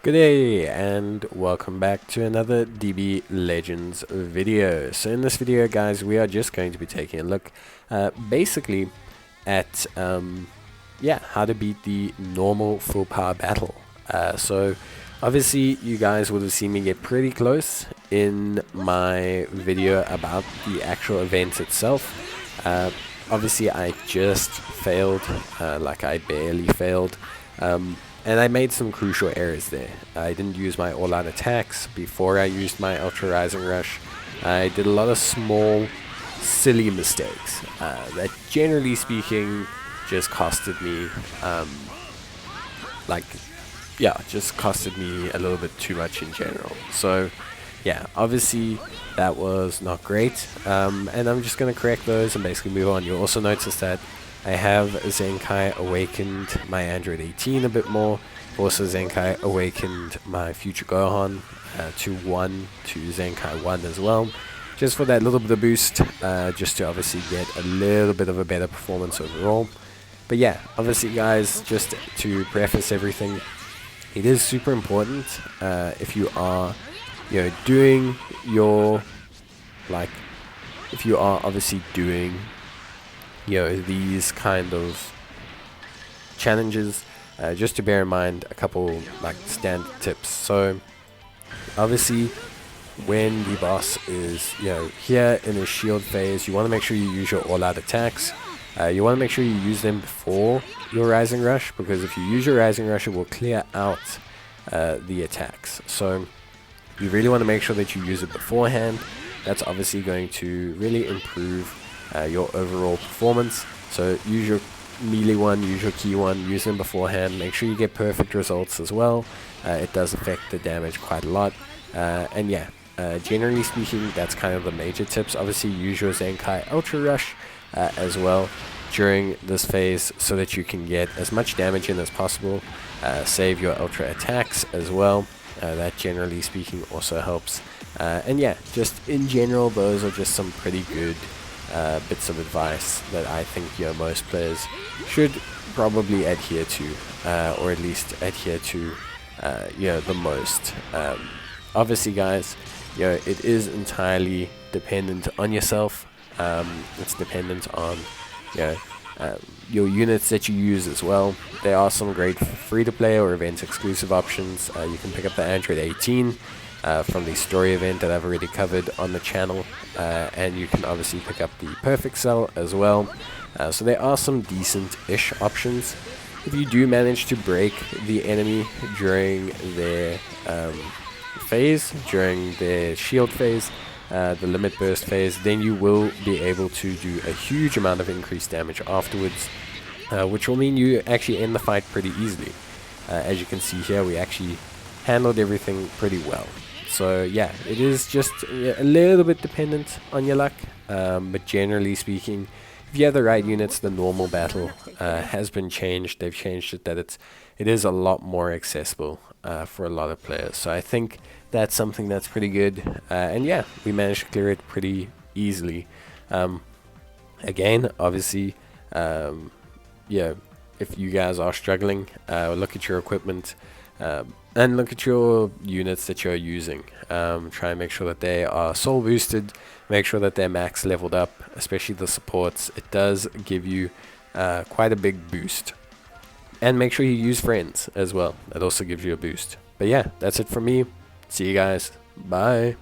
Good day and welcome back to another DB Legends video. So in this video, guys, we are just going to be taking a look basically at how to beat the normal full power battle. So obviously you guys would have seen me get pretty close in my video about the actual event itself. Obviously I just failed, like I barely failed. And I made some crucial errors there. I didn't use my all-out attacks before I used my Ultra Rising Rush. I did a lot of small, silly mistakes that, generally speaking, just costed me, just costed me a little bit too much in general. So, yeah, obviously that was not great. And I'm just going to correct those and basically move on. You'll also notice that I have Zenkai awakened my Android 18 a bit more. Also Zenkai awakened my future Gohan to Zenkai 1 as well. Just for that little bit of boost, just to obviously get a little bit of a better performance overall. But yeah, obviously guys, just to preface everything, it is super important if you are, doing your, if you are obviously doing these kind of challenges, just to bear in mind a couple standard tips. So obviously when the boss is here in his shield phase, you want to make sure you use your all-out attacks. You want to make sure you use them before your Rising Rush, because if you use your Rising Rush, it will clear out the attacks. So you really want to make sure that you use it beforehand. That's obviously going to really improve your overall performance. So use your melee one, use your key one, use them beforehand. Make sure you get perfect results as well. It does affect the damage quite a lot. And yeah, generally speaking, that's kind of the major tips. Obviously use your Zenkai Ultra Rush as well during this phase so that you can get as much damage in as possible. Save your Ultra attacks as well. That generally speaking also helps. And yeah, just in general, those are just some pretty good bits of advice that I think most players should probably adhere to, or at least adhere to the most. Obviously guys, it is entirely dependent on yourself. It's dependent on your units that you use as well. There are some great free-to-play or event exclusive options. You can pick up the Android 18 from the story event that I've already covered on the channel, and you can obviously pick up the Perfect Cell as well. So there are some decent-ish options. If you do manage to break the enemy during their phase, during their shield phase, the limit burst phase, then you will be able to do a huge amount of increased damage afterwards, which will mean you actually end the fight pretty easily. As you can see here, we actually handled everything pretty well. So yeah, it is just a little bit dependent on your luck, but generally speaking, if you have the right units, the normal battle has been changed. They've changed it that it is a lot more accessible for a lot of players. So I think that's something that's pretty good, and yeah, we managed to clear it pretty easily. Again, obviously, if you guys are struggling, look at your equipment. And look at your units that you're using. Try and make sure that they are soul boosted. Make sure that they're max leveled up, especially the supports. It does give you quite a big boost. And make sure you use friends as well. That also gives you a boost. But yeah, that's it from me. See you guys. Bye.